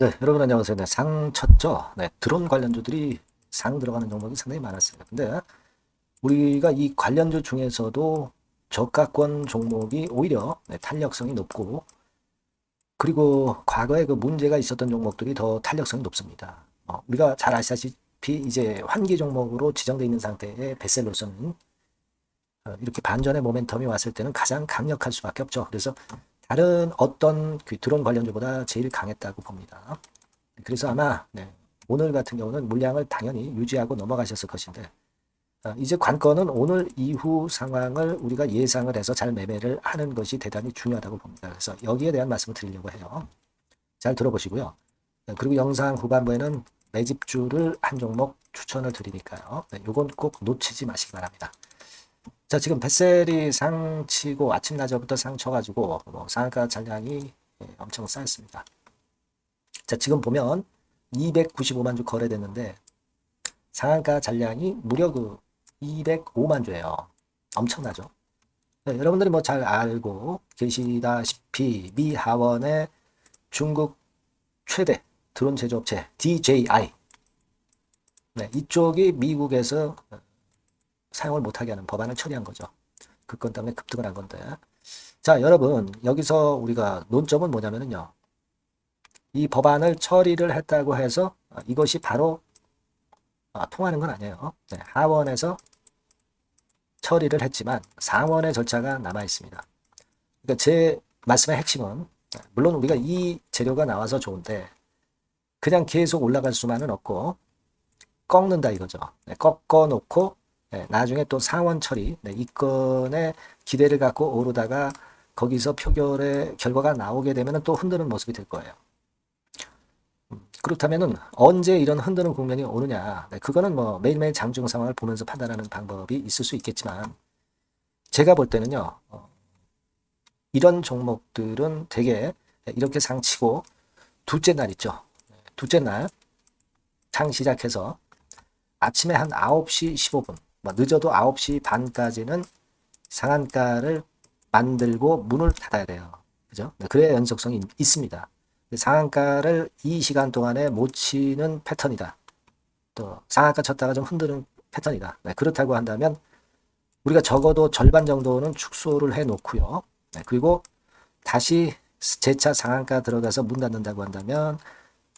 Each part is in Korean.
네, 여러분 안녕하세요. 네, 상 쳤죠? 네, 드론 관련주들이 상 들어가는 종목이 상당히 많았어요. 근데 우리가 이 관련주 중에서도 저가권 종목이 오히려 탄력성이 높고, 그리고 과거에 그 문제가 있었던 종목들이 더 탄력성이 높습니다. 우리가 잘 아시다시피 이제 환기 종목으로 지정되어 있는 상태의 베셀로서는 이렇게 반전의 모멘텀이 왔을 때는 가장 강력할 수밖에 없죠. 그래서 다른 어떤 그 드론 관련주보다 제일 강했다고 봅니다. 그래서 아마 오늘 같은 경우는 물량을 당연히 유지하고 넘어가셨을 것인데, 이제 관건은 오늘 이후 상황을 우리가 예상을 해서 잘 매매를 하는 것이 대단히 중요하다고 봅니다. 그래서 여기에 대한 말씀을 드리려고 해요. 잘 들어보시고요. 그리고 영상 후반부에는 매집주를 한 종목 추천을 드리니까요. 요건 꼭 놓치지 마시기 바랍니다. 자, 지금 뱃셀이 상치고 아침 낮에부터 상쳐가지고 상한가 잔량이 엄청 쌓였습니다. 자, 지금 보면 295만 주 거래됐는데 상한가 잔량이 무려 그 205만 주예요. 엄청나죠. 네, 여러분들이 뭐 잘 알고 계시다시피 미 하원의 중국 최대 드론 제조업체 DJI, 네, 이쪽이 미국에서 사용을 못하게 하는 법안을 처리한 거죠. 그 건 때문에 급등을 한 건데, 자, 여러분 여기서 우리가 논점은 뭐냐면요, 이 법안을 처리를 했다고 해서 이것이 바로 통하는 건 아니에요. 네, 하원에서 처리를 했지만 상원의 절차가 남아 있습니다. 그러니까 제 말씀의 핵심은, 물론 우리가 이 재료가 나와서 좋은데 그냥 계속 올라갈 수만은 없고 꺾는다 이거죠. 네, 꺾어 놓고 나중에 또 상원 처리, 이 건에 기대를 갖고 오르다가 거기서 표결의 결과가 나오게 되면 또 흔드는 모습이 될 거예요. 그렇다면은 언제 이런 흔드는 국면이 오느냐, 그거는 뭐 매일매일 장중 상황을 보면서 판단하는 방법이 있을 수 있겠지만, 제가 볼 때는요, 이런 종목들은 되게 이렇게 상치고 둘째 날 있죠. 둘째 날 장 시작해서 아침에 한 9시 15분, 뭐 늦어도 9시 반까지는 상한가를 만들고 문을 닫아야 돼요. 그죠? 그래야 연속성이 있습니다. 상한가를 이 시간 동안에 못 치는 패턴이다. 또 상한가 쳤다가 좀 흔드는 패턴이다. 그렇다고 한다면 우리가 적어도 절반 정도는 축소를 해 놓고요. 그리고 다시 재차 상한가 들어가서 문 닫는다고 한다면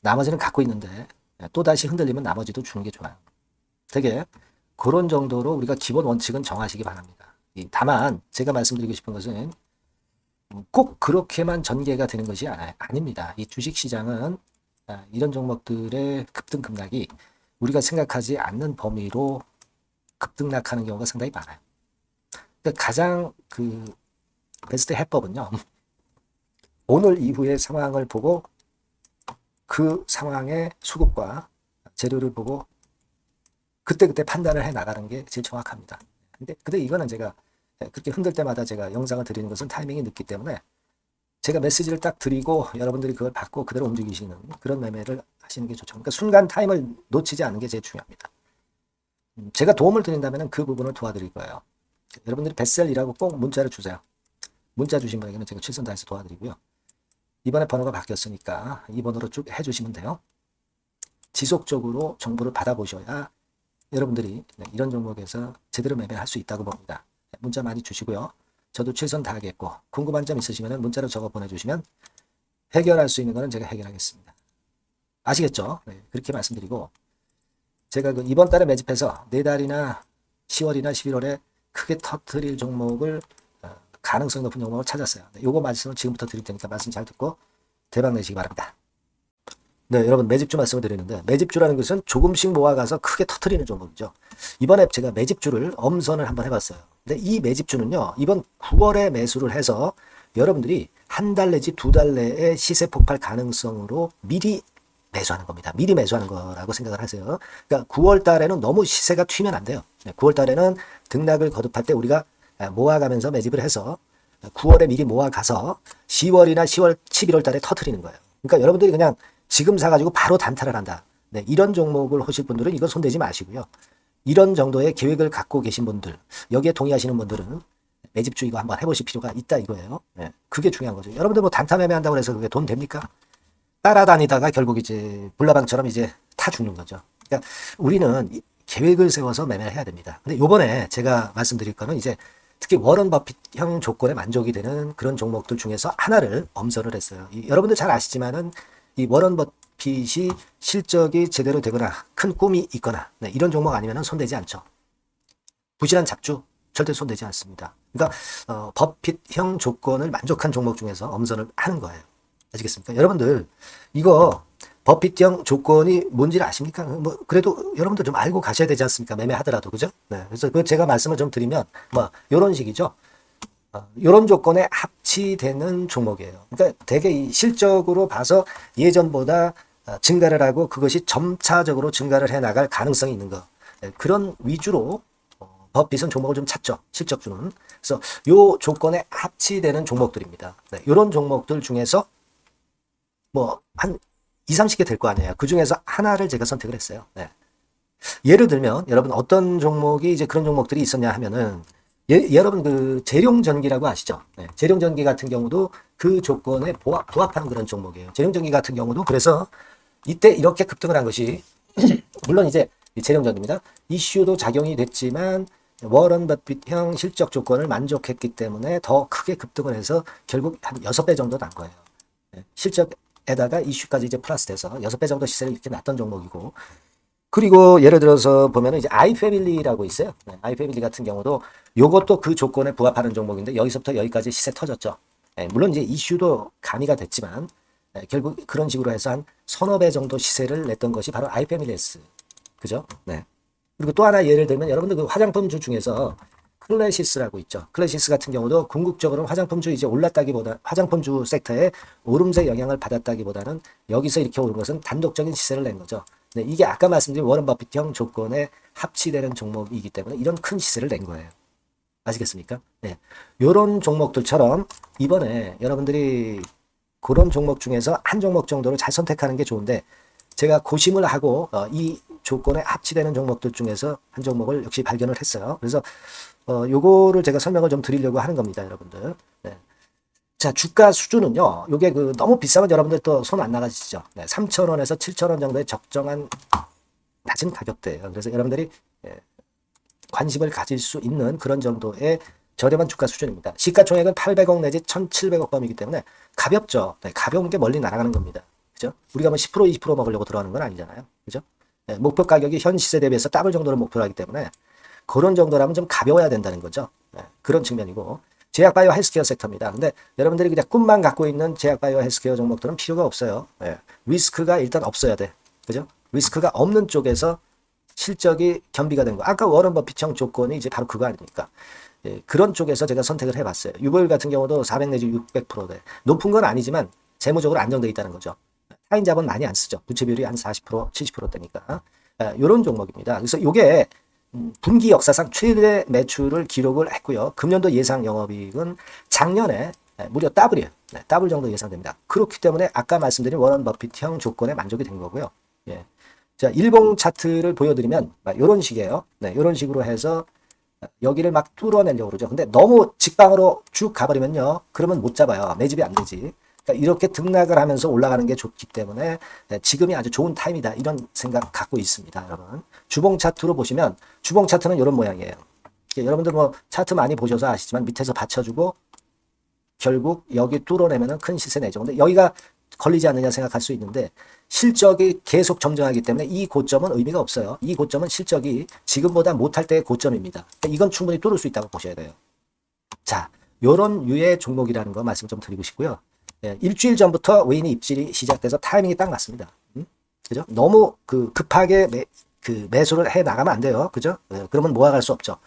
나머지는 갖고 있는데 또 다시 흔들리면 나머지도 주는 게 좋아요. 되게 그런 정도로 우리가 기본 원칙은 정하시기 바랍니다. 다만 제가 말씀드리고 싶은 것은 꼭 그렇게만 전개가 되는 것이 아닙니다. 이 주식시장은 이런 종목들의 급등 급락이 우리가 생각하지 않는 범위로 급등락하는 경우가 상당히 많아요. 그러니까 가장 그 베스트 해법은요, 오늘 이후의 상황을 보고 그 상황의 수급과 재료를 보고 그때그때 판단을 해 나가는 게 제일 정확합니다. 근데 이거는 제가 그렇게 흔들 때마다 제가 영상을 드리는 것은 타이밍이 늦기 때문에 제가 메시지를 딱 드리고 여러분들이 그걸 받고 그대로 움직이시는 그런 매매를 하시는 게 좋죠. 그러니까 순간 타임을 놓치지 않는 게 제일 중요합니다. 제가 도움을 드린다면 그 부분을 도와드릴 거예요. 여러분들이 뱃셀이라고 꼭 문자를 주세요. 문자 주신 분에게는 제가 최선 다해서 도와드리고요. 이번에 번호가 바뀌었으니까 이 번호로 쭉 해주시면 돼요. 지속적으로 정보를 받아보셔야 여러분들이 이런 종목에서 제대로 매매할 수 있다고 봅니다. 문자 많이 주시고요. 저도 최선 다하겠고, 궁금한 점 있으시면 문자로 적어 보내주시면 해결할 수 있는 거는 제가 해결하겠습니다. 아시겠죠? 네, 그렇게 말씀드리고, 제가 그 이번 달에 매집해서 내달이나 10월이나 11월에 크게 터트릴 종목을, 가능성 높은 종목을 찾았어요. 요거 말씀을 지금부터 드릴 테니까 말씀 잘 듣고 대박 내시기 바랍니다. 네, 여러분 매집주 말씀을 드리는데, 매집주라는 것은 조금씩 모아가서 크게 터트리는 종목이죠. 이번에 제가 매집주를 엄선을 한번 해봤어요. 근데 이 매집주는요, 이번 9월에 매수를 해서 여러분들이 한 달 내지 두 달 내에 시세 폭발 가능성으로 미리 매수하는 겁니다. 미리 매수하는 거라고 생각을 하세요. 그러니까 9월 달에는 너무 시세가 튀면 안 돼요. 9월 달에는 등락을 거듭할 때 우리가 모아가면서 매집을 해서 9월에 미리 모아가서 10월이나 10월, 11월 달에 터트리는 거예요. 그러니까 여러분들이 그냥 지금 사가지고 바로 단타를 한다. 이런 종목을 하실 분들은 이거 손대지 마시고요. 이런 정도의 계획을 갖고 계신 분들, 여기에 동의하시는 분들은 매집주 이거 한번 해보실 필요가 있다 이거예요. 그게 중요한 거죠. 여러분들 뭐 단타 매매한다고 해서 그게 돈 됩니까? 따라다니다가 결국 이제 불나방처럼 이제 타 죽는 거죠. 그러니까 우리는 계획을 세워서 매매를 해야 됩니다. 근데 요번에 제가 말씀드릴 거는 이제 특히 워런 버핏형 조건에 만족이 되는 그런 종목들 중에서 하나를 엄선을 했어요. 여러분들 잘 아시지만은 이 워런 버핏이 실적이 제대로 되거나 큰 꿈이 있거나 이런 종목 아니면은 손대지 않죠. 부실한 잡주 절대 손대지 않습니다. 그러니까 버핏형 조건을 만족한 종목 중에서 엄선을 하는 거예요. 아시겠습니까? 여러분들 이거 버핏형 조건이 뭔지를 아십니까? 뭐 그래도 여러분들 좀 알고 가셔야 되지 않습니까? 매매하더라도 그죠? 네. 그래서 그 제가 말씀을 좀 드리면 뭐 이런 식이죠. 이런 조건에 합치되는 종목이에요. 그러니까 되게 이 실적으로 봐서 예전보다 증가를 하고 그것이 점차적으로 증가를 해 나갈 가능성이 있는 거. 네. 그런 위주로 버핏은 종목을 좀 찾죠. 실적주는. 그래서 요 조건에 합치되는 종목들입니다. 네. 이런 종목들 중에서 뭐 한 2, 30개 될 거 아니에요. 그 중에서 하나를 제가 선택을 했어요. 네. 예를 들면 여러분 어떤 종목이 이제 그런 종목들이 있었냐 하면은 여러분 그 재룡전기라고 아시죠? 네. 재룡전기 같은 경우도 그 조건에 부합하는 그런 종목이에요. 재룡전기 같은 경우도 그래서 이때 이렇게 급등을 한 것이 물론 이제 재룡전기입니다. 이슈도 작용이 됐지만 워런 버핏형 실적 조건을 만족했기 때문에 더 크게 급등을 해서 결국 한 6배 정도 난 거예요. 네. 실적에다가 이슈까지 이제 플러스돼서 6배 정도 시세를 이렇게 났던 종목이고 그리고 예를 들어서 보면은 이제 아이패밀리라고 있어요. 네, 아이패밀리 같은 경우도 요것도 그 조건에 부합하는 종목인데 여기서부터 여기까지 시세 터졌죠. 네, 물론 이제 이슈도 가미가 됐지만 결국 그런 식으로 해서 한 서너 배 정도 시세를 냈던 것이 바로 아이패밀리스. 그죠? 네. 그리고 또 하나 예를 들면 여러분들 그 화장품주 중에서 클래시스라고 있죠. 클래시스 같은 경우도 궁극적으로 화장품주 이제 올랐다기보다 화장품주 섹터에 오름세 영향을 받았다기보다는 여기서 이렇게 오른 것은 단독적인 시세를 낸 거죠. 네, 이게 아까 말씀드린 워런 버핏형 조건에 합치되는 종목이기 때문에 이런 큰 시세를 낸 거예요. 아시겠습니까? 네. 요런 종목들처럼 이번에 여러분들이 그런 종목 중에서 한 종목 정도를 잘 선택하는 게 좋은데 제가 고심을 하고 이 조건에 합치되는 종목들 중에서 한 종목을 역시 발견을 했어요. 그래서 요거를 제가 설명을 좀 드리려고 하는 겁니다, 여러분들. 네. 자, 주가 수준은요. 요게 그 너무 비싸면 여러분들 또 손 안 나가시죠. 네, 3,000원에서 7,000원 정도의 적정한 낮은 가격대예요. 그래서 여러분들이 관심을 가질 수 있는 그런 정도의 저렴한 주가 수준입니다. 시가총액은 800억 내지 1,700억 범이기 때문에 가볍죠. 네, 가벼운 게 멀리 날아가는 겁니다. 그죠? 우리가 뭐 10% 20% 먹으려고 들어가는 건 아니잖아요. 그죠? 네, 목표 가격이 현 시세 대비해서 더블 정도를 목표로 하기 때문에 그런 정도라면 좀 가벼워야 된다는 거죠. 네, 그런 측면이고 제약바이오 헬스케어 섹터입니다. 근데 여러분들이 그냥 꿈만 갖고 있는 제약바이오 헬스케어 종목들은 필요가 없어요. 네, 리스크가 일단 없어야 돼. 그죠? 리스크가 없는 쪽에서 실적이 겸비가 된 거. 아까 워런 버핏형 조건이 이제 바로 그거 아닙니까? 예, 그런 쪽에서 제가 선택을 해봤어요. 유보율 같은 경우도 400 내지 600%대. 높은 건 아니지만 재무적으로 안정되어 있다는 거죠. 타인 자본 많이 안 쓰죠. 부채 비율이 한 40%, 70%대니까. 이런 종목입니다. 그래서 이게 분기 역사상 최대 매출을 기록을 했고요. 금년도 예상 영업이익은 작년에 무려 더블이에요. 네, 더블 정도 예상됩니다. 그렇기 때문에 아까 말씀드린 워런 버핏형 조건에 만족이 된 거고요. 예. 자, 일봉 차트를 보여드리면 이런 식이에요. 네, 이런 식으로 해서 여기를 막 뚫어내려고 그러죠. 근데 너무 직방으로 쭉 가버리면요. 그러면 못 잡아요. 매집이 안 되지. 그러니까 이렇게 등락을 하면서 올라가는 게 좋기 때문에 지금이 아주 좋은 타임이다. 이런 생각 갖고 있습니다. 여러분. 주봉 차트로 보시면 주봉 차트는 이런 모양이에요. 여러분들 뭐 차트 많이 보셔서 아시지만 밑에서 받쳐주고 결국 여기 뚫어내면 큰 시세 내죠. 근데 여기가 걸리지 않느냐 생각할 수 있는데 실적이 계속 점증하기 때문에 이 고점은 의미가 없어요. 이 고점은 실적이 지금보다 못할 때의 고점입니다. 이건 충분히 뚫을 수 있다고 보셔야 돼요. 자, 요런 유의 종목이라는 거 말씀 좀 드리고 싶고요. 예, 일주일 전부터 외인이 입질이 시작돼서 타이밍이 딱 맞습니다. 그죠? 너무 급하게 매수를 해 나가면 안 돼요. 그죠? 예, 그러면 모아갈 수 없죠.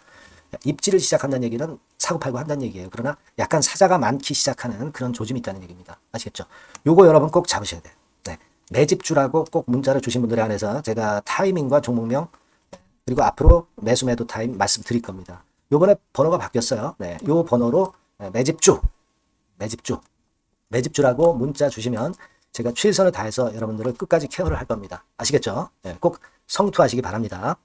입질을 시작한다는 얘기는 사고팔고 한다는 얘기예요. 그러나 약간 사자가 많기 시작하는 그런 조짐이 있다는 얘기입니다. 아시겠죠? 요거 여러분 꼭 잡으셔야 돼요. 네. 매집주라고 꼭 문자를 주신 분들에 한해서 제가 타이밍과 종목명 그리고 앞으로 매수 매도 타임 말씀드릴 겁니다. 요번에 번호가 바뀌었어요. 네. 요 번호로 매집주라고 문자 주시면 제가 최선을 다해서 여러분들을 끝까지 케어를 할 겁니다. 아시겠죠? 네. 꼭 성투하시기 바랍니다.